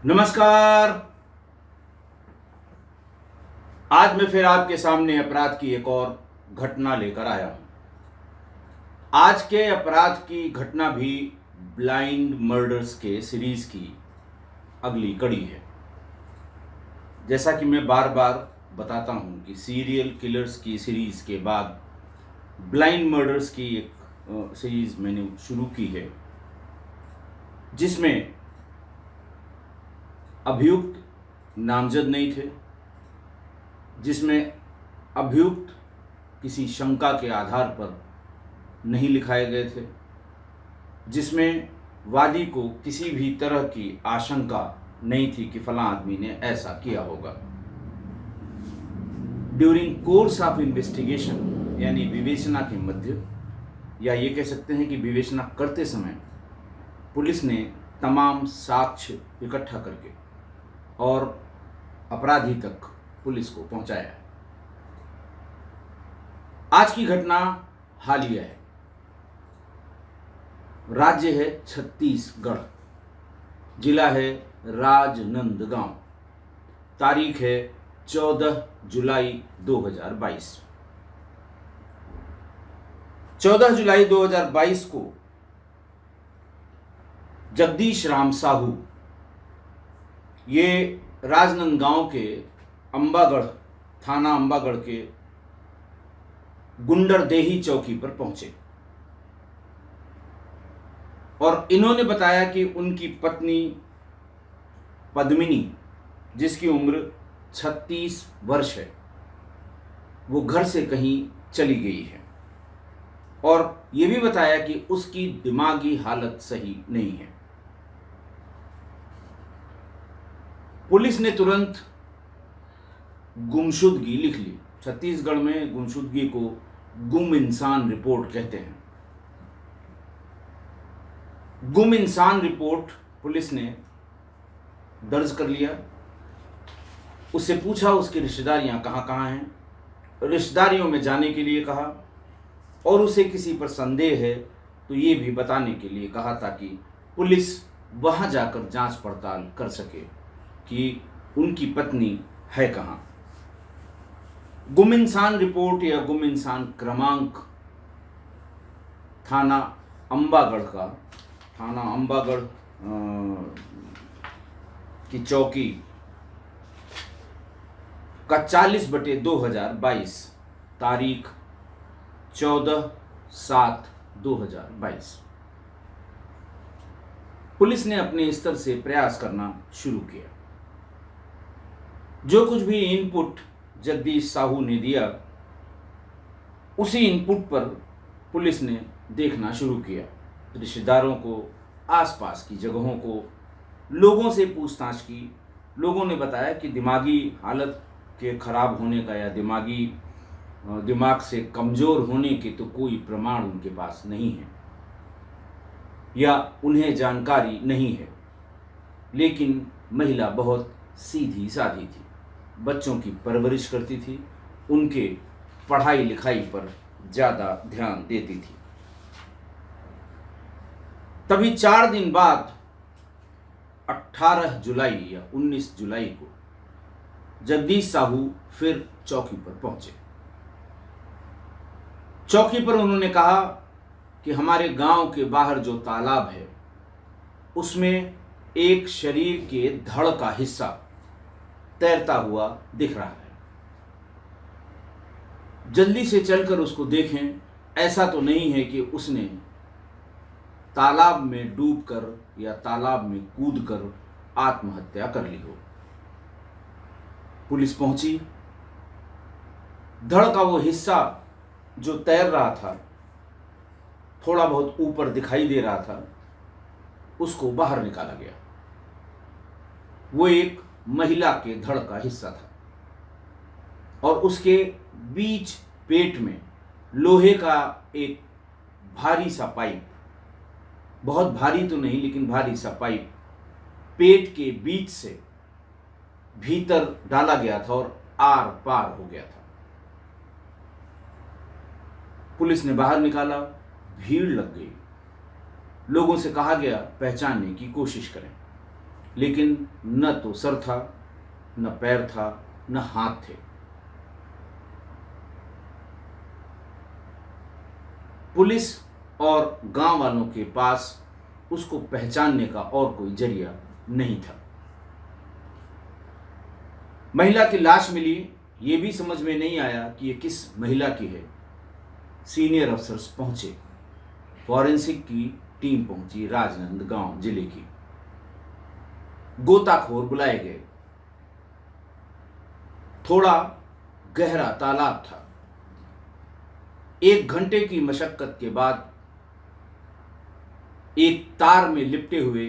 नमस्कार। आज मैं फिर आपके सामने अपराध की एक और घटना लेकर आया हूं। आज के अपराध की घटना भी ब्लाइंड मर्डर्स के सीरीज की अगली कड़ी है। जैसा कि मैं बार बार बताता हूं कि सीरियल किलर्स की सीरीज के बाद ब्लाइंड मर्डर्स की एक सीरीज मैंने शुरू की है, जिसमें अभियुक्त नामजद नहीं थे, जिसमें अभियुक्त किसी शंका के आधार पर नहीं लिखाए गए थे, जिसमें वादी को किसी भी तरह की आशंका नहीं थी कि फलां आदमी ने ऐसा किया होगा। ड्यूरिंग कोर्स ऑफ इन्वेस्टिगेशन यानी विवेचना के मध्य, या ये कह सकते हैं कि विवेचना करते समय पुलिस ने तमाम साक्ष्य इकट्ठा करके और अपराधी तक पुलिस को पहुंचाया है। आज की घटना हालिया है। राज्य है छत्तीसगढ़, जिला है राजनांदगांव, तारीख है 14 जुलाई 2022। 14 जुलाई 2022 को जगदीश राम साहू ये राजनांदगांव के अंबागढ़ थाना अंबागढ़ के गुंडरदेही चौकी पर पहुंचे और इन्होंने बताया कि उनकी पत्नी पद्मिनी, जिसकी उम्र 36 वर्ष है, वो घर से कहीं चली गई है और ये भी बताया कि उसकी दिमागी हालत सही नहीं है। पुलिस ने तुरंत गुमशुदगी लिख ली। छत्तीसगढ़ में गुमशुदगी को गुम इंसान रिपोर्ट कहते हैं। गुम इंसान रिपोर्ट पुलिस ने दर्ज कर लिया। उससे पूछा उसकी रिश्तेदारियां कहाँ कहाँ हैं, रिश्तेदारियों में जाने के लिए कहा और उसे किसी पर संदेह है तो ये भी बताने के लिए कहा ताकि पुलिस वहां जाकर जांच पड़ताल कर सके कि उनकी पत्नी है कहाँ। गुम इंसान रिपोर्ट या गुम इंसान क्रमांक थाना अंबागढ़ की चौकी का 40/2022, तारीख 14/7/2022। पुलिस ने अपने स्तर से प्रयास करना शुरू किया। जो कुछ भी इनपुट जगदीश साहू ने दिया, उसी इनपुट पर पुलिस ने देखना शुरू किया। रिश्तेदारों को, आसपास की जगहों को, लोगों से पूछताछ की। लोगों ने बताया कि दिमागी हालत के खराब होने का या दिमाग से कमज़ोर होने के तो कोई प्रमाण उनके पास नहीं है या उन्हें जानकारी नहीं है, लेकिन महिला बहुत सीधी सादी थी, बच्चों की परवरिश करती थी, उनके पढ़ाई लिखाई पर ज़्यादा ध्यान देती थी। तभी 4 दिन बाद 18 जुलाई या 19 जुलाई को जगदीश साहू फिर चौकी पर पहुंचे। चौकी पर उन्होंने कहा कि हमारे गांव के बाहर जो तालाब है उसमें एक शरीर के धड़ का हिस्सा तैरता हुआ दिख रहा है, जल्दी से चलकर उसको देखें। ऐसा तो नहीं है कि उसने तालाब में डूबकर या तालाब में कूदकर आत्महत्या कर ली हो। पुलिस पहुंची। धड़ का वो हिस्सा जो तैर रहा था, थोड़ा बहुत ऊपर दिखाई दे रहा था, उसको बाहर निकाला गया। वो एक महिला के धड़ का हिस्सा था और उसके बीच पेट में लोहे का एक भारी सा पाइप, बहुत भारी तो नहीं लेकिन भारी सा पाइप पेट के बीच से भीतर डाला गया था और आर पार हो गया था। पुलिस ने बाहर निकाला, भीड़ लग गई। लोगों से कहा गया पहचानने की कोशिश करें। लेकिन न तो सर था, न पैर था, न हाथ थे। पुलिस और गांव वालों के पास उसको पहचानने का और कोई जरिया नहीं था। महिला की लाश मिली, ये भी समझ में नहीं आया कि ये किस महिला की है। सीनियर अफसर्स पहुंचे, फॉरेंसिक की टीम पहुंची, राजनांदगांव जिले की। गोताखोर बुलाए गए। थोड़ा गहरा तालाब था। 1 घंटे की मशक्कत के बाद एक तार में लिपटे हुए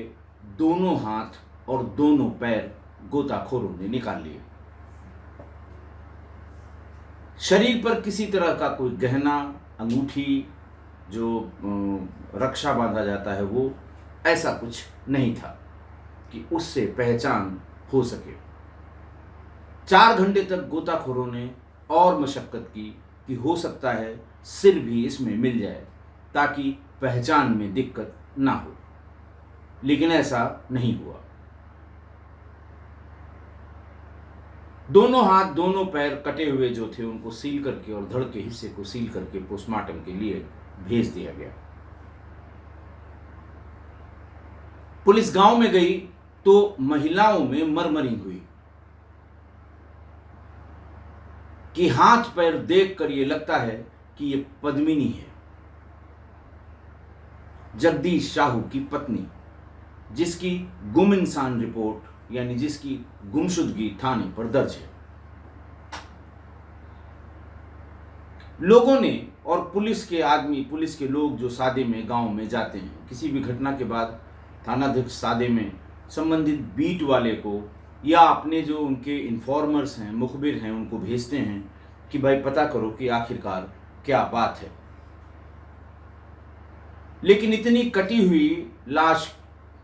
दोनों हाथ और दोनों पैर गोताखोरों ने निकाल लिए। शरीर पर किसी तरह का कोई गहना, अंगूठी, जो रक्षा बांधा जाता है, वो ऐसा कुछ नहीं था कि उससे पहचान हो सके। 4 घंटे तक गोताखोरों ने और मशक्कत की कि हो सकता है सिर भी इसमें मिल जाए ताकि पहचान में दिक्कत ना हो, लेकिन ऐसा नहीं हुआ। दोनों हाथ, दोनों पैर कटे हुए जो थे उनको सील करके और धड़ के हिस्से को सील करके पोस्टमार्टम के लिए भेज दिया गया। पुलिस गांव में गई तो महिलाओं में मरमरी हुई कि हाथ पैर देखकर ये लगता है कि ये पद्मिनी है, जगदीश साहू की पत्नी, जिसकी गुम इंसान रिपोर्ट यानी जिसकी गुमशुदगी थाने पर दर्ज है। लोगों ने और पुलिस के आदमी, पुलिस के लोग जो सादे में गांव में जाते हैं, किसी भी घटना के बाद थानाध्यक्ष सादे में संबंधित बीट वाले को या अपने जो उनके इन्फॉर्मर्स हैं, मुखबिर हैं, उनको भेजते हैं कि भाई पता करो कि आखिरकार क्या बात है। लेकिन इतनी कटी हुई लाश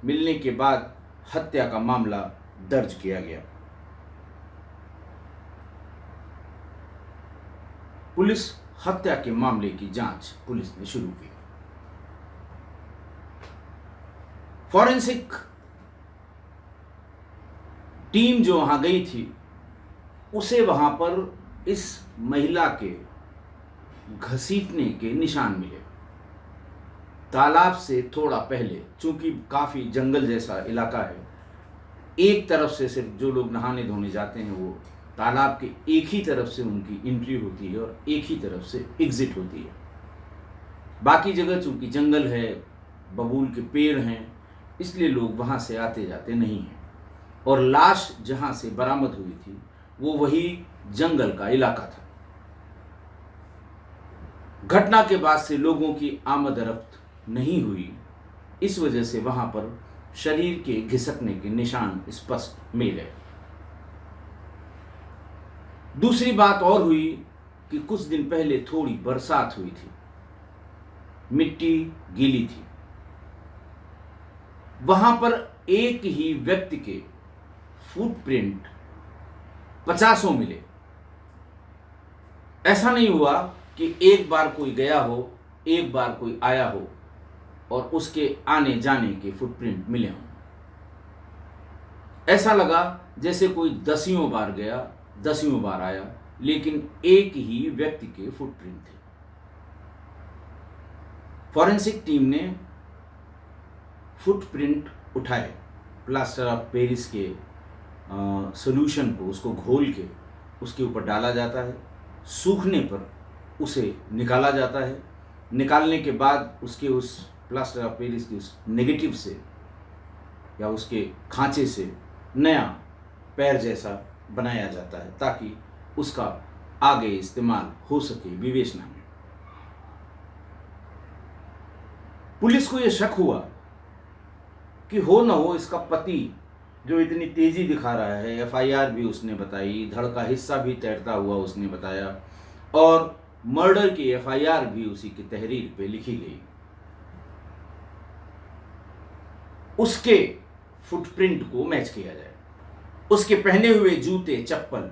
मिलने के बाद हत्या का मामला दर्ज किया गया। पुलिस हत्या के मामले की जांच पुलिस ने शुरू की। फॉरेंसिक टीम जो वहां गई थी, उसे वहां पर इस महिला के घसीटने के निशान मिले। तालाब से थोड़ा पहले, चूंकि काफी जंगल जैसा इलाका है, एक तरफ से सिर्फ जो लोग नहाने धोने जाते हैं वो तालाब के एक ही तरफ से उनकी एंट्री होती है और एक ही तरफ से एग्जिट होती है। बाकी जगह चूंकि जंगल है, बबूल के पेड़ हैं, इसलिए लोग वहां से आते जाते नहीं हैं। और लाश जहां से बरामद हुई थी वो वही जंगल का इलाका था। घटना के बाद से लोगों की आमद रफ्त नहीं हुई, इस वजह से वहां पर शरीर के घिसकने के निशान स्पष्ट मिले। दूसरी बात और हुई कि कुछ दिन पहले थोड़ी बरसात हुई थी, मिट्टी गीली थी। वहां पर एक ही व्यक्ति के फुटप्रिंट 50 मिले। ऐसा नहीं हुआ कि एक बार कोई गया हो, एक बार कोई आया हो और उसके आने जाने के फुटप्रिंट मिले हों। ऐसा लगा जैसे कोई 10 बार गया, 10 बार आया, लेकिन एक ही व्यक्ति के फुटप्रिंट थे। फॉरेंसिक टीम ने फुटप्रिंट उठाए, प्लास्टर ऑफ पेरिस के सॉल्यूशन को, उसको घोल के उसके ऊपर डाला जाता है, सूखने पर उसे निकाला जाता है। निकालने के बाद उसके उस प्लास्टर ऑफ पेरिस के उस नेगेटिव से या उसके खांचे से नया पैर जैसा बनाया जाता है ताकि उसका आगे इस्तेमाल हो सके विवेचना में। पुलिस को यह शक हुआ कि हो न हो इसका पति जो इतनी तेजी दिखा रहा है, एफआईआर भी उसने बताई, धड़ का हिस्सा भी तैरता हुआ उसने बताया और मर्डर की एफआईआर भी उसी की तहरीर पे लिखी गई, उसके फुटप्रिंट को मैच किया जाए। उसके पहने हुए जूते, चप्पल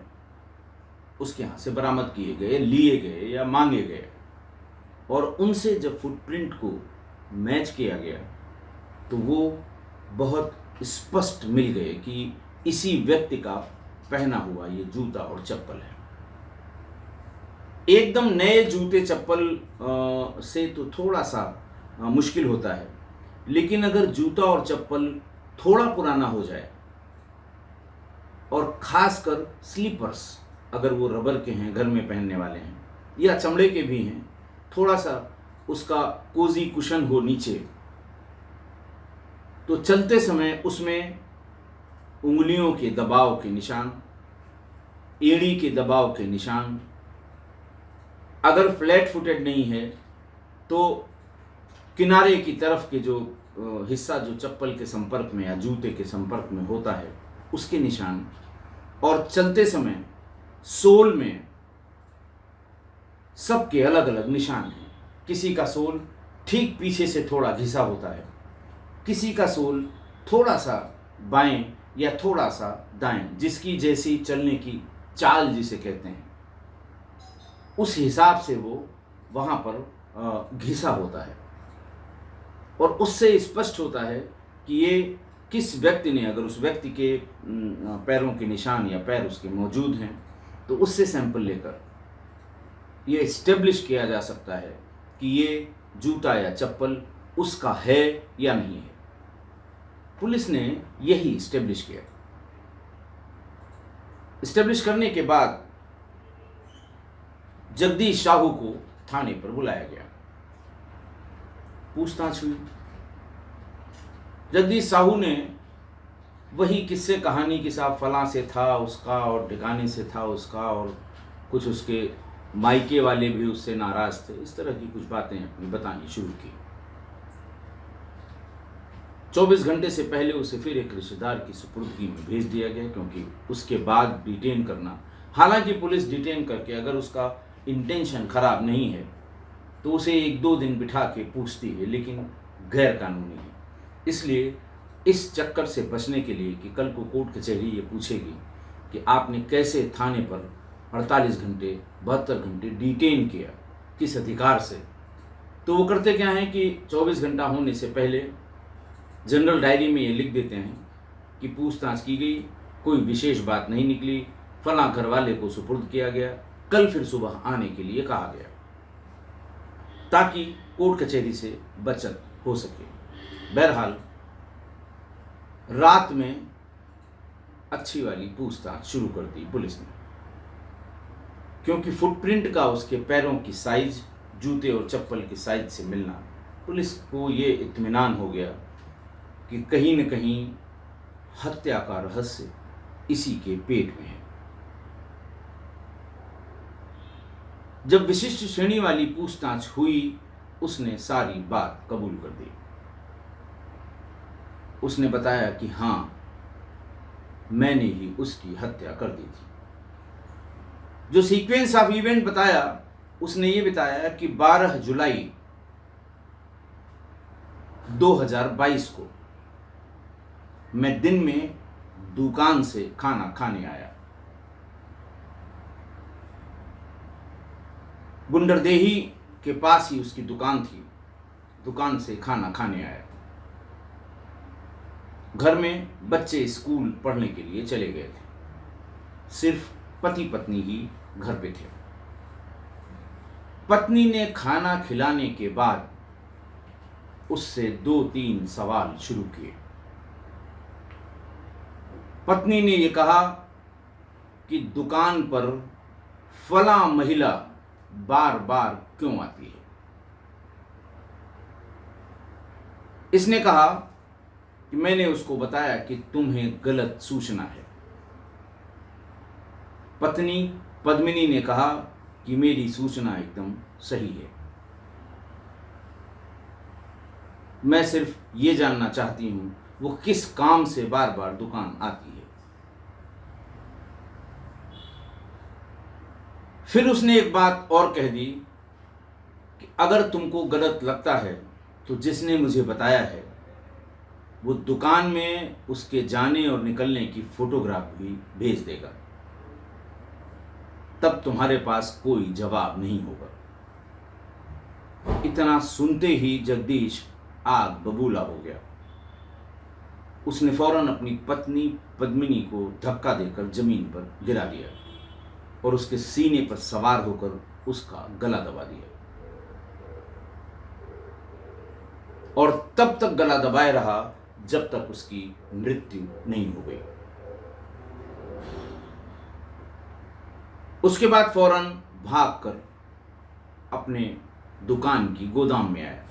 उसके यहां से बरामद किए गए, लिए गए या मांगे गए और उनसे जब फुटप्रिंट को मैच किया गया तो वो बहुत स्पष्ट मिल गए कि इसी व्यक्ति का पहना हुआ ये जूता और चप्पल है। एकदम नए जूते चप्पल से तो थोड़ा सा मुश्किल होता है, लेकिन अगर जूता और चप्पल थोड़ा पुराना हो जाए और खासकर स्लीपर्स, अगर वो रबर के हैं, घर में पहनने वाले हैं, या चमड़े के भी हैं, थोड़ा सा उसका कोजी कुशन हो नीचे, तो चलते समय उसमें उंगलियों के दबाव के निशान, एड़ी के दबाव के निशान, अगर फ्लैट फुटेड नहीं है तो किनारे की तरफ के जो हिस्सा जो चप्पल के संपर्क में या जूते के संपर्क में होता है उसके निशान, और चलते समय सोल में सबके अलग अलग निशान हैं। किसी का सोल ठीक पीछे से थोड़ा घिसा होता है, किसी का सोल थोड़ा सा बाएं या थोड़ा सा दाएं, जिसकी जैसी चलने की चाल जिसे कहते हैं, उस हिसाब से वो वहाँ पर घिसा होता है। और उससे स्पष्ट होता है कि ये किस व्यक्ति ने, अगर उस व्यक्ति के पैरों के निशान या पैर उसके मौजूद हैं तो उससे सैंपल लेकर ये इस्टेब्लिश किया जा सकता है कि ये जूता या चप्पल उसका है या नहीं है। पुलिस ने यही इस्टेब्लिश किया। इस्टेब्लिश करने के बाद जगदीश साहू को थाने पर बुलाया गया, पूछताछ हुई। जगदीश साहू ने वही किस्से कहानी कि साहब फलां से था उसका और ठिकाने से था उसका, और कुछ उसके मायके वाले भी उससे नाराज थे, इस तरह की कुछ बातें अपनी बतानी शुरू की। 24 घंटे से पहले उसे फिर एक रिश्तेदार की सुपुर्दगी में भेज दिया गया, क्योंकि उसके बाद डिटेन करना, हालांकि पुलिस डिटेन करके अगर उसका इंटेंशन खराब नहीं है तो उसे 1-2 दिन बिठा के पूछती है, लेकिन गैर कानूनी है। इसलिए इस चक्कर से बचने के लिए कि कल को कोर्ट कचहरी ये पूछेगी कि आपने कैसे थाने पर 48 घंटे 72 घंटे डिटेन किया, किस अधिकार से, तो वो करते क्या हैं कि 24 घंटा होने से पहले जनरल डायरी में ये लिख देते हैं कि पूछताछ की गई, कोई विशेष बात नहीं निकली, फलां घर वाले को सुपुर्द किया गया, कल फिर सुबह आने के लिए कहा गया, ताकि कोर्ट कचहरी से बचत हो सके। बहरहाल रात में अच्छी वाली पूछताछ शुरू कर दी पुलिस ने, क्योंकि फुटप्रिंट का उसके पैरों की साइज जूते और चप्पल की साइज से मिलना, पुलिस को ये इत्मीनान हो गया कि कहीं न कहीं हत्या का रहस्य इसी के पेट में है। जब विशिष्ट श्रेणी वाली पूछताछ हुई, उसने सारी बात कबूल कर दी। उसने बताया कि हाँ, मैंने ही उसकी हत्या कर दी थी। जो सीक्वेंस ऑफ इवेंट बताया, उसने ये बताया कि 12 जुलाई 2022 को मैं दिन में दुकान से खाना खाने आया। गुंडरदेही के पास ही उसकी दुकान थी, दुकान से खाना खाने आया। घर में बच्चे स्कूल पढ़ने के लिए चले गए थे, सिर्फ पति पत्नी ही घर पे थे। पत्नी ने खाना खिलाने के बाद उससे 2-3 सवाल शुरू किए। पत्नी ने ये कहा कि दुकान पर फलां महिला बार बार क्यों आती है। इसने कहा कि मैंने उसको बताया कि तुम्हें गलत सूचना है। पत्नी पद्मिनी ने कहा कि मेरी सूचना एकदम सही है, मैं सिर्फ ये जानना चाहती हूं वो किस काम से बार बार दुकान आती है। फिर उसने एक बात और कह दी कि अगर तुमको गलत लगता है तो जिसने मुझे बताया है वो दुकान में उसके जाने और निकलने की फोटोग्राफ भी भेज देगा, तब तुम्हारे पास कोई जवाब नहीं होगा। इतना सुनते ही जगदीश आग बबूला हो गया। उसने फौरन अपनी पत्नी पद्मिनी को धक्का देकर जमीन पर गिरा दिया और उसके सीने पर सवार होकर उसका गला दबा दिया और तब तक गला दबाए रहा जब तक उसकी मृत्यु नहीं हो गई। उसके बाद फौरन भागकर अपने दुकान की गोदाम में आया।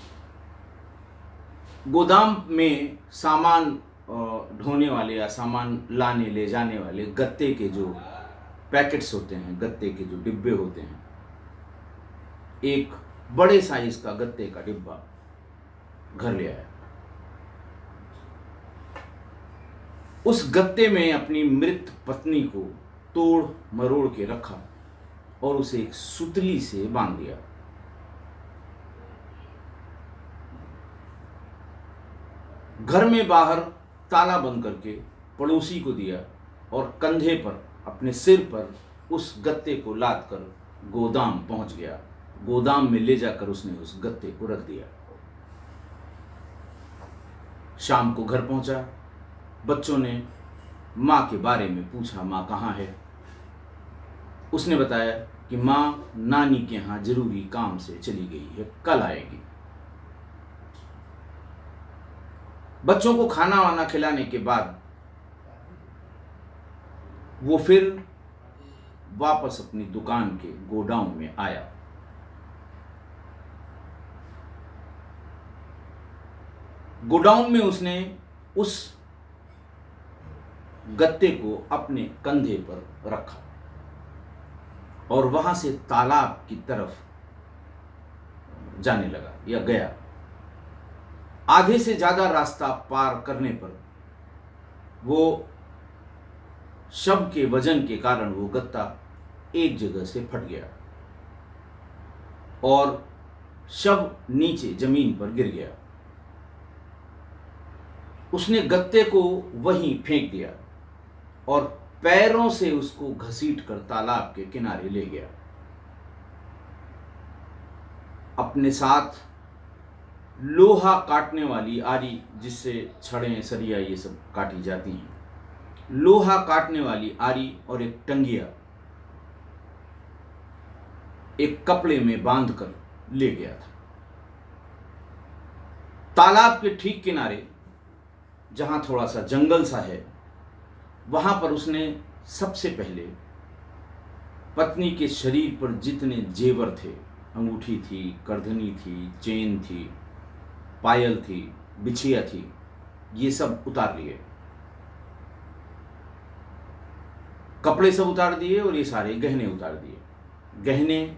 गोदाम में सामान ढोने वाले या सामान लाने ले जाने वाले गत्ते के जो पैकेट्स होते हैं, गत्ते के जो डिब्बे होते हैं, एक बड़े साइज का गत्ते का डिब्बा घर ले आया। उस गत्ते में अपनी मृत पत्नी को तोड़ मरोड़ के रखा और उसे एक सुतली से बांध दिया। घर में बाहर ताला बंद करके पड़ोसी को दिया और कंधे पर अपने सिर पर उस गत्ते को लाद कर गोदाम पहुंच गया। गोदाम में ले जाकर उसने उस गत्ते को रख दिया। शाम को घर पहुंचा। बच्चों ने माँ के बारे में पूछा, माँ कहाँ है? उसने बताया कि माँ नानी के यहाँ जरूरी काम से चली गई है, कल आएगी। बच्चों को खाना वाना खिलाने के बाद वो फिर वापस अपनी दुकान के गोडाउन में आया। गोडाउन में उसने उस गत्ते को अपने कंधे पर रखा और वहां से तालाब की तरफ जाने लगा या गया। आधे से ज्यादा रास्ता पार करने पर वो शव के वजन के कारण वो गत्ता एक जगह से फट गया और शव नीचे जमीन पर गिर गया। उसने गत्ते को वहीं फेंक दिया और पैरों से उसको घसीटकर तालाब के किनारे ले गया। अपने साथ लोहा काटने वाली आरी, जिससे छड़ें सरिया ये सब काटी जाती हैं, लोहा काटने वाली आरी और एक टंगिया एक कपड़े में बांधकर ले गया था। तालाब के ठीक किनारे जहां थोड़ा सा जंगल सा है, वहां पर उसने सबसे पहले पत्नी के शरीर पर जितने जेवर थे, अंगूठी थी, करधनी थी, चेन थी, पायल थी, बिछिया थी, ये सब उतार लिए। कपड़े सब उतार दिए और ये सारे गहने उतार दिए। गहने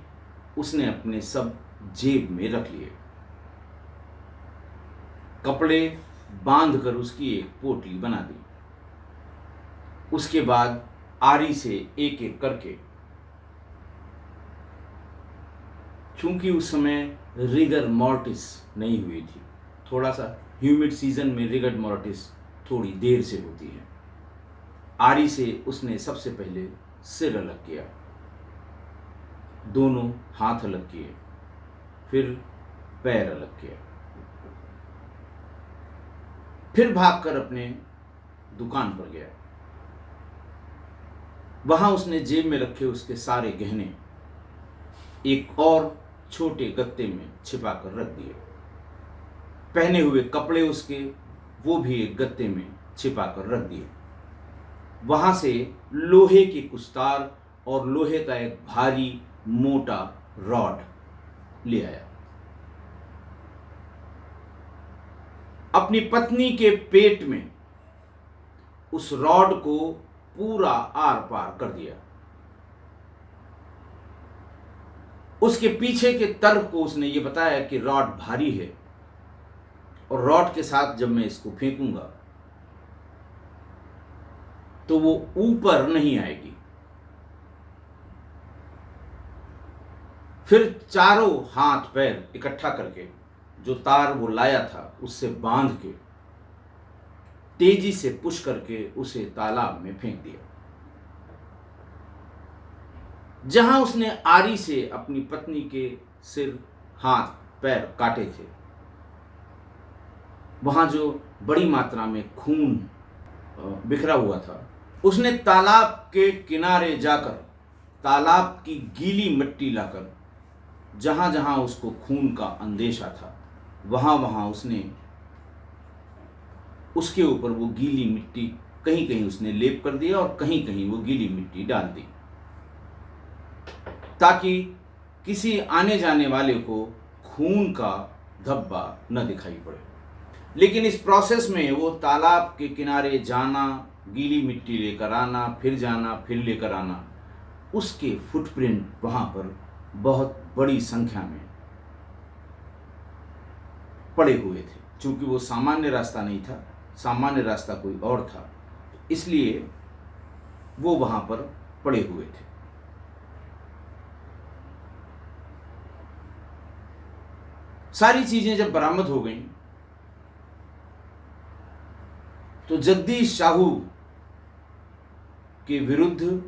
उसने अपने सब जेब में रख लिए। कपड़े बांधकर उसकी एक पोटली बना दी। उसके बाद आरी से एक एक करके, चूंकि उस समय रिगर मॉर्टिस नहीं हुई थी, थोड़ा सा ह्यूमिड सीजन में रिगर मॉर्टिस थोड़ी देर से होती है, आरी से उसने सबसे पहले सिर अलग किया, दोनों हाथ अलग किए, फिर पैर अलग किया, फिर भागकर अपने दुकान पर गया। वहां उसने जेब में रखे उसके सारे गहने एक और छोटे गत्ते में छिपाकर रख दिए। पहने हुए कपड़े उसके वो भी एक गत्ते में छिपाकर रख दिए। वहां से लोहे की कुछ तार और लोहे का एक भारी मोटा रॉड ले आया। अपनी पत्नी के पेट में उस रॉड को पूरा आर पार कर दिया। उसके पीछे के तर्क को उसने ये बताया कि रॉड भारी है और रॉड के साथ जब मैं इसको फेंकूंगा तो वो ऊपर नहीं आएगी। फिर चारों हाथ पैर इकट्ठा करके जो तार वो लाया था उससे बांध के तेजी से पुश करके उसे तालाब में फेंक दिया। जहां उसने आरी से अपनी पत्नी के सिर, हाथ, पैर काटे थे, वहां जो बड़ी मात्रा में खून बिखरा हुआ था। उसने तालाब के किनारे जाकर तालाब की गीली मिट्टी लाकर जहाँ जहाँ उसको खून का अंदेशा था वहाँ वहाँ उसने उसके ऊपर वो गीली मिट्टी कहीं कहीं उसने लेप कर दिया और कहीं कहीं वो गीली मिट्टी डाल दी, ताकि किसी आने जाने वाले को खून का धब्बा न दिखाई पड़े। लेकिन इस प्रोसेस में वो तालाब के किनारे जाना, गीली मिट्टी लेकर आना, फिर जाना, फिर लेकर आना, उसके फुटप्रिंट वहाँ पर बहुत बड़ी संख्या में पड़े हुए थे। चूंकि वो सामान्य रास्ता नहीं था, सामान्य रास्ता कोई और था, इसलिए वो वहाँ पर पड़े हुए थे। सारी चीजें जब बरामद हो गईं तो जगदीश साहू के विरुद्ध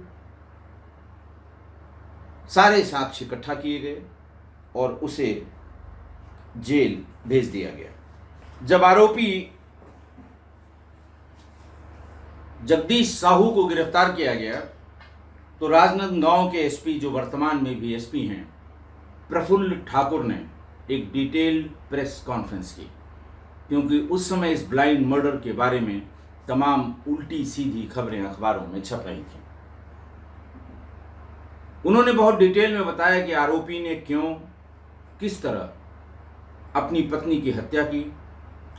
सारे साक्ष्य इकट्ठा किए गए और उसे जेल भेज दिया गया। जब आरोपी जगदीश साहू को गिरफ्तार किया गया तो राजनांदगांव के एसपी, जो वर्तमान में भी एसपी हैं, प्रफुल्ल ठाकुर ने एक डिटेल्ड प्रेस कॉन्फ्रेंस की, क्योंकि उस समय इस ब्लाइंड मर्डर के बारे में तमाम उल्टी सीधी खबरें अखबारों में छप रही थी। उन्होंने बहुत डिटेल में बताया कि आरोपी ने क्यों, किस तरह अपनी पत्नी की हत्या की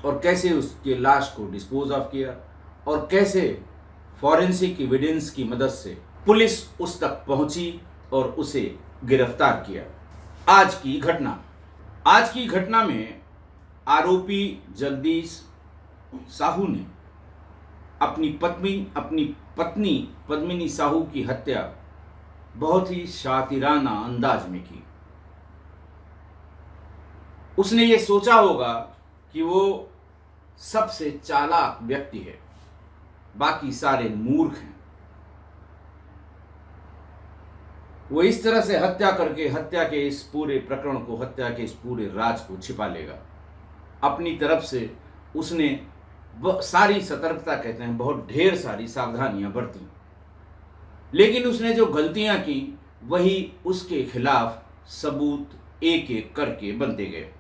और कैसे उसके लाश को डिस्पोज ऑफ किया और कैसे फॉरेंसिक एविडेंस की मदद से पुलिस उस तक पहुंची और उसे गिरफ्तार किया। आज की घटना में आरोपी जगदीश साहू ने अपनी पत्नी पद्मिनी साहू की हत्या बहुत ही शातिराना अंदाज में की। उसने ये सोचा होगा कि वो सबसे चालाक व्यक्ति है, बाकी सारे मूर्ख हैं। वो इस तरह से हत्या करके हत्या के इस पूरे प्रकरण को, हत्या के इस पूरे राज को छिपा लेगा। अपनी तरफ से उसने सारी सतर्कता, कहते हैं बहुत ढेर सारी सावधानियां बरती, लेकिन उसने जो गलतियां की वही उसके खिलाफ सबूत एक एक करके बनते गए।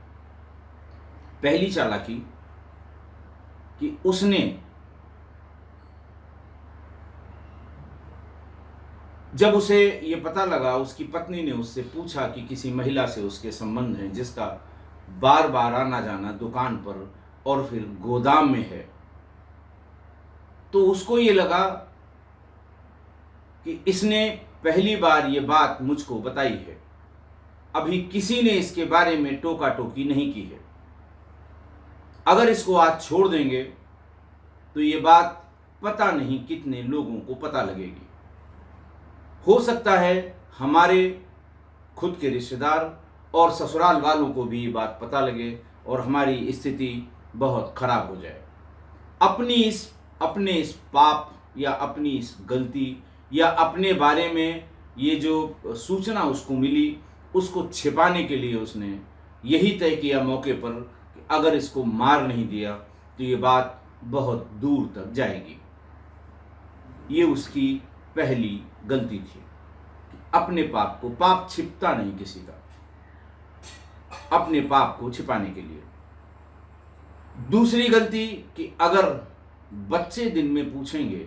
पहली चालाकी कि उसने जब उसे ये पता लगा, उसकी पत्नी ने उससे पूछा कि किसी महिला से उसके संबंध हैं जिसका बार बार आना जाना दुकान पर और फिर गोदाम में है, तो उसको ये लगा कि इसने पहली बार ये बात मुझको बताई है, अभी किसी ने इसके बारे में टोका टोकी नहीं की है। अगर इसको आज छोड़ देंगे तो ये बात पता नहीं कितने लोगों को पता लगेगी। हो सकता है हमारे खुद के रिश्तेदार और ससुराल वालों को भी ये बात पता लगे और हमारी स्थिति बहुत खराब हो जाए। अपने इस पाप या अपनी इस गलती या अपने बारे में ये जो सूचना उसको मिली, उसको छिपाने के लिए उसने यही तय किया मौके पर कि अगर इसको मार नहीं दिया तो ये बात बहुत दूर तक जाएगी। ये उसकी पहली गलती थी। अपने पाप छिपता नहीं किसी का, अपने पाप को छिपाने के लिए। दूसरी गलती कि अगर बच्चे दिन में पूछेंगे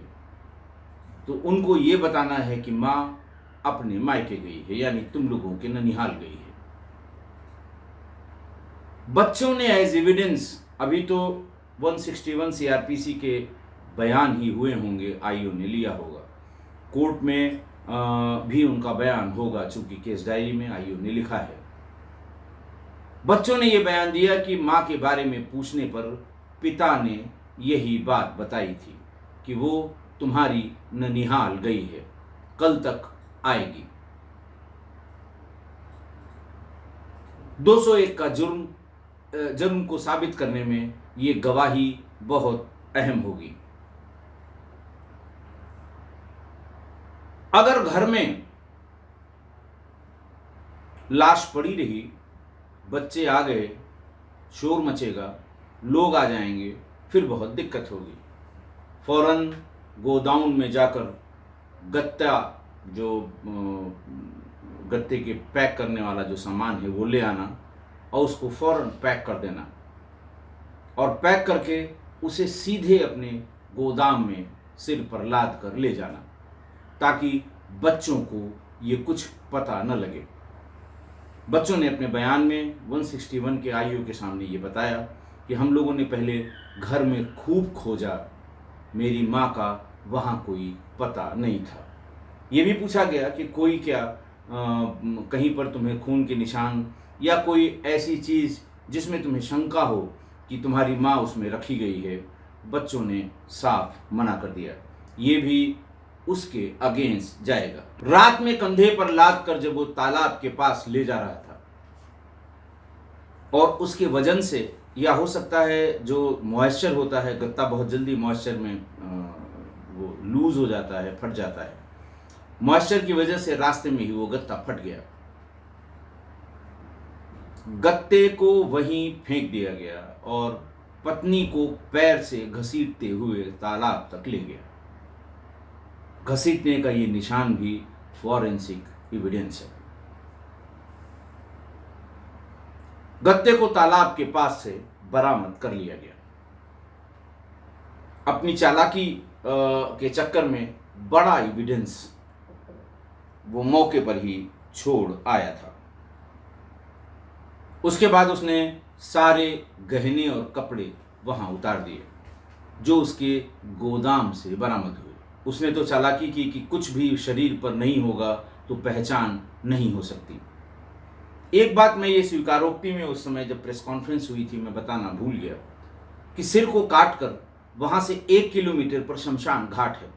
तो उनको ये बताना है कि माँ अपने मायके गई है, यानी तुम लोगों के ननिहाल गई है। बच्चों ने एज एविडेंस, अभी तो 161 सीआरपीसी के बयान ही हुए होंगे, आईओ ने लिया होगा, कोर्ट में भी उनका बयान होगा, चूंकि केस डायरी में आईओ ने लिखा है। बच्चों ने यह बयान दिया कि मां के बारे में पूछने पर पिता ने यही बात बताई थी कि वो तुम्हारी ननिहाल गई है, कल तक आएगी। 201 का जुर्म को साबित करने में ये गवाही बहुत अहम होगी। अगर घर में लाश पड़ी रही, बच्चे आ गए, शोर मचेगा, लोग आ जाएंगे, फिर बहुत दिक्कत होगी। फौरन गोडाउन में जाकर गत्ता जो गत्ते के पैक करने वाला जो सामान है वो ले आना और उसको फौरन पैक कर देना और पैक करके उसे सीधे अपने गोदाम में सिर पर लाद कर ले जाना ताकि बच्चों को ये कुछ पता न लगे। बच्चों ने अपने बयान में 161 के आईओ के सामने ये बताया कि हम लोगों ने पहले घर में खूब खोजा, मेरी माँ का वहाँ कोई पता नहीं था। ये भी पूछा गया कि कोई क्या कहीं पर तुम्हें खून के निशान या कोई ऐसी चीज़ जिसमें तुम्हें शंका हो कि तुम्हारी माँ उसमें रखी गई है। बच्चों ने साफ मना कर दिया, ये भी उसके अगेंस्ट जाएगा। रात में कंधे पर लाद कर जब वो तालाब के पास ले जा रहा था और उसके वजन से या हो सकता है जो मॉइस्चर होता है, गत्ता बहुत जल्दी मॉइस्चर में वो लूज हो जाता है, फट जाता है, मॉइस्चर की वजह से रास्ते में ही वो गत्ता फट गया। गत्ते को वहीं फेंक दिया गया और पत्नी को पैर से घसीटते हुए तालाब तक ले गया। घसीटने का ये निशान भी फॉरेंसिक एविडेंस है। गत्ते को तालाब के पास से बरामद कर लिया गया। अपनी चालाकी के चक्कर में बड़ा एविडेंस वो मौके पर ही छोड़ आया था। उसके बाद उसने सारे गहने और कपड़े वहां उतार दिए जो उसके गोदाम से बरामद हुए। उसने तो चालाकी की कि कुछ भी शरीर पर नहीं होगा तो पहचान नहीं हो सकती। एक बात मैं ये स्वीकारोक्ति में उस समय जब प्रेस कॉन्फ्रेंस हुई थी मैं बताना भूल गया कि सिर को काट कर वहां से 1 किलोमीटर पर शमशान घाट है।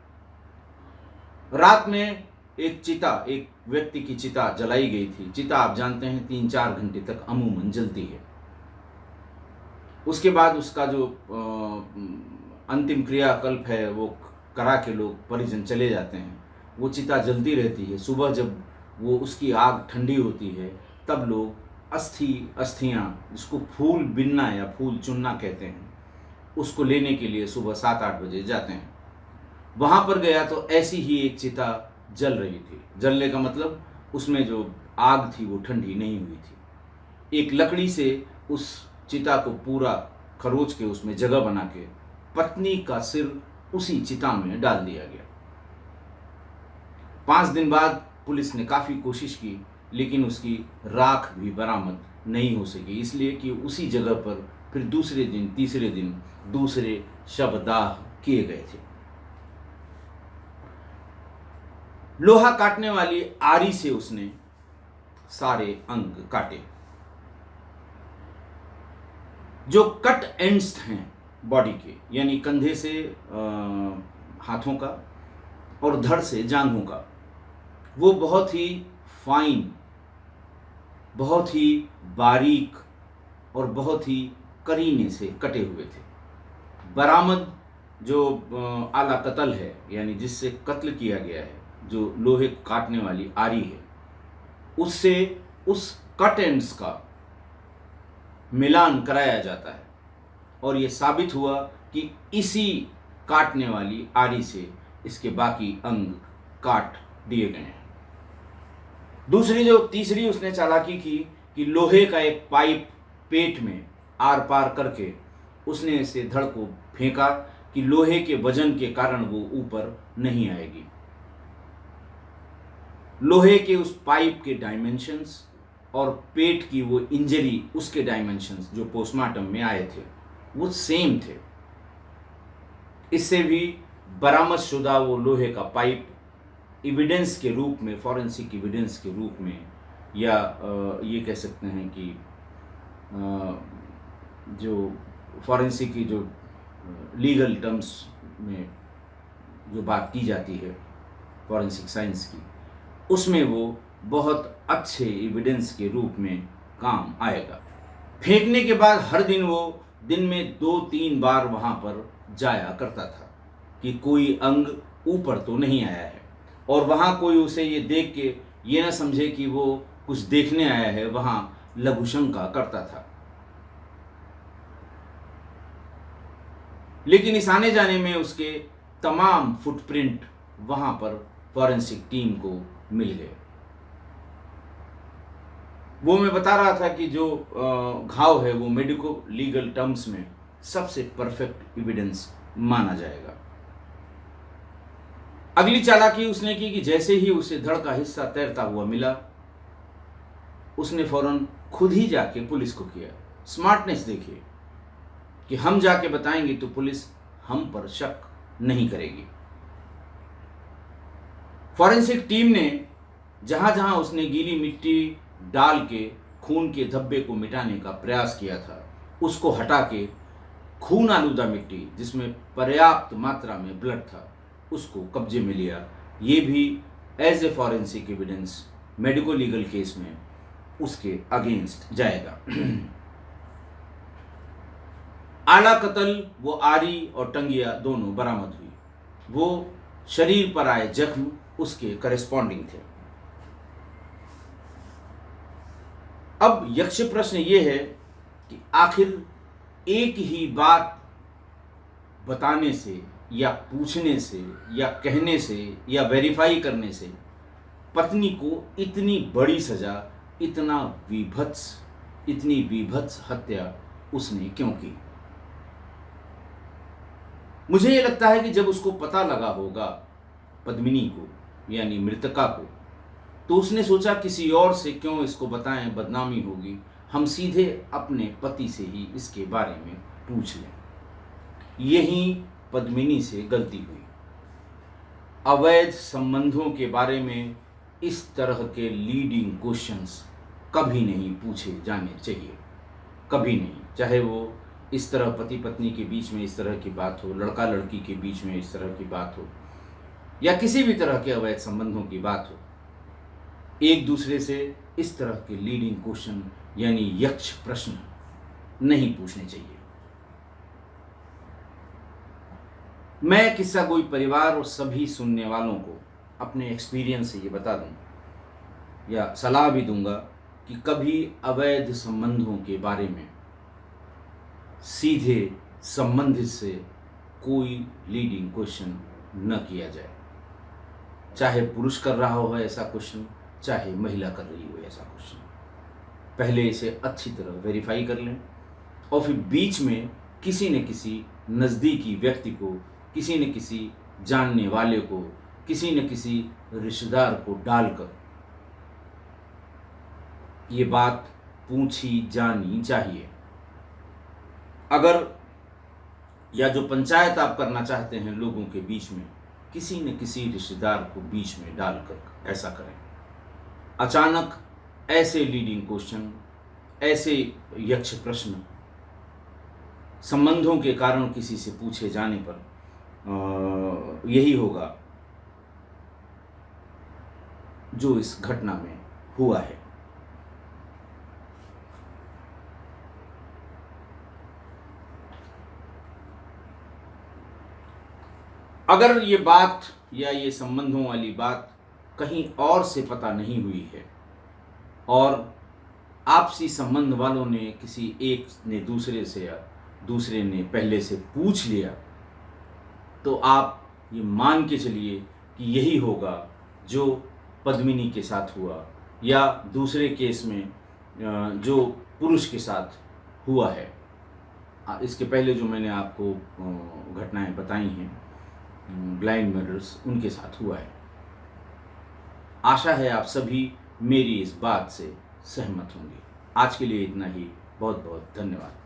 रात में एक चिता, एक व्यक्ति की चिता जलाई गई थी। चिता आप जानते हैं 3-4 घंटे तक अमूमन जलती है। उसके बाद उसका जो अंतिम क्रियाकल्प है वो करा के लोग परिजन चले जाते हैं। वो चिता जलती रहती है। सुबह जब वो उसकी आग ठंडी होती है तब लोग अस्थियाँ जिसको फूल बिनना या फूल चुनना कहते हैं उसको लेने के लिए सुबह 7-8 बजे जाते हैं। वहाँ पर गया तो ऐसी ही एक चिता जल रही थी। जलने का मतलब उसमें जो आग थी वो ठंडी नहीं हुई थी। एक लकड़ी से उस चिता को पूरा खरोच के उसमें जगह बना के पत्नी का सिर उसी चिता में डाल दिया गया। 5 दिन बाद पुलिस ने काफ़ी कोशिश की लेकिन उसकी राख भी बरामद नहीं हो सकी, इसलिए कि उसी जगह पर फिर दूसरे दिन तीसरे दिन दूसरे शवदाह किए गए थे। लोहा काटने वाली आरी से उसने सारे अंग काटे। जो कट एंड्स हैं बॉडी के, यानी कंधे से हाथों का और धड़ से जांघों का, वो बहुत ही फाइन, बहुत ही बारीक और बहुत ही करीने से कटे हुए थे। बरामद जो आला कत्ल है यानी जिससे कत्ल किया गया है, जो लोहे काटने वाली आरी है, उससे उस कट एंड्स का मिलान कराया जाता है और ये साबित हुआ कि इसी काटने वाली आरी से इसके बाकी अंग काट दिए गए हैं। तीसरी उसने चालाकी की कि लोहे का एक पाइप पेट में आर पार करके उसने इसे धड़ को फेंका कि लोहे के वजन के कारण वो ऊपर नहीं आएगी। लोहे के उस पाइप के डायमेंशंस और पेट की वो इंजरी उसके डायमेंशंस जो पोस्टमार्टम में आए थे वो सेम थे। इससे भी बरामद शुदा वो लोहे का पाइप एविडेंस के रूप में, फॉरेंसिक एविडेंस के रूप में, या ये कह सकते हैं कि जो फॉरेंसिक की जो लीगल टर्म्स में जो बात की जाती है फॉरेंसिक साइंस की, उसमें वो बहुत अच्छे एविडेंस के रूप में काम आएगा। फेंकने के बाद हर दिन वो दिन में 2-3 बार वहाँ पर जाया करता था कि कोई अंग ऊपर तो नहीं आया है, और वहाँ कोई उसे ये देख के ये ना समझे कि वो कुछ देखने आया है, वहाँ लघुशंका करता था। लेकिन इस आने जाने में उसके तमाम फुटप्रिंट वहां पर फॉरेंसिक टीम को मिल गए। वो मैं बता रहा था कि जो घाव है वो मेडिको लीगल टर्म्स में सबसे परफेक्ट एविडेंस माना जाएगा। अगली चालाकी उसने की कि जैसे ही उसे धड़ का हिस्सा तैरता हुआ मिला, उसने फौरन खुद ही जाके पुलिस को किया। स्मार्टनेस देखिए कि हम जाके बताएंगे तो पुलिस हम पर शक नहीं करेगी। फॉरेंसिक टीम ने जहां जहां उसने गीली मिट्टी डाल के खून के धब्बे को मिटाने का प्रयास किया था, उसको हटा के खून आलूदा मिट्टी जिसमें पर्याप्त मात्रा में ब्लड था उसको कब्जे में लिया। ये भी as a forensic evidence medico legal case में उसके अगेंस्ट जाएगा। आला कत्ल वो आरी और टंगिया दोनों बरामद हुई। वो शरीर पर आए जख्म उसके करेस्पॉन्डिंग थे। अब यक्ष प्रश्न ये है कि आखिर एक ही बात बताने से या पूछने से या कहने से या वेरीफाई करने से पत्नी को इतनी बड़ी सजा, इतनी विभत्स हत्या उसने क्यों की? मुझे ये लगता है कि जब उसको पता लगा होगा पद्मिनी को यानी मृतका को, तो उसने सोचा किसी और से क्यों इसको बताएं, बदनामी होगी, हम सीधे अपने पति से ही इसके बारे में पूछ लें। यही पद्मिनी से गलती हुई। अवैध संबंधों के बारे में इस तरह के लीडिंग क्वेश्चंस कभी नहीं पूछे जाने चाहिए, कभी नहीं। चाहे वो इस तरह पति पत्नी के बीच में इस तरह की बात हो, लड़का लड़की के बीच में इस तरह की बात हो, या किसी भी तरह के अवैध संबंधों की बात हो, एक दूसरे से इस तरह के लीडिंग क्वेश्चन यानी यक्ष प्रश्न नहीं पूछने चाहिए। मैं किस्सा गोई परिवार और सभी सुनने वालों को अपने एक्सपीरियंस से ये बता दूं या सलाह भी दूंगा कि कभी अवैध संबंधों के बारे में सीधे संबंधित से कोई लीडिंग क्वेश्चन न किया जाए। चाहे पुरुष कर रहा हो ऐसा क्वेश्चन, चाहे महिला कर रही हो ऐसा क्वेश्चन, पहले इसे अच्छी तरह वेरीफाई कर लें और फिर बीच में किसी न किसी नज़दीकी व्यक्ति को, किसी न किसी जानने वाले को, किसी न किसी रिश्तेदार को डालकर ये बात पूछी जानी चाहिए। अगर या जो पंचायत आप करना चाहते हैं लोगों के बीच में, किसी न किसी रिश्तेदार को बीच में डालकर ऐसा करें। अचानक ऐसे लीडिंग क्वेश्चन, ऐसे यक्ष प्रश्न संबंधों के कारण किसी से पूछे जाने पर यही होगा जो इस घटना में हुआ है। अगर ये बात या ये संबंधों वाली बात कहीं और से पता नहीं हुई है और आपसी संबंध वालों ने किसी एक ने दूसरे से या दूसरे ने पहले से पूछ लिया, तो आप ये मान के चलिए कि यही होगा जो पद्मिनी के साथ हुआ या दूसरे केस में जो पुरुष के साथ हुआ है। इसके पहले जो मैंने आपको घटनाएं बताई हैं ब्लाइंड मर्डर्स, उनके साथ हुआ है। आशा है आप सभी मेरी इस बात से सहमत होंगे। आज के लिए इतना ही। बहुत बहुत धन्यवाद।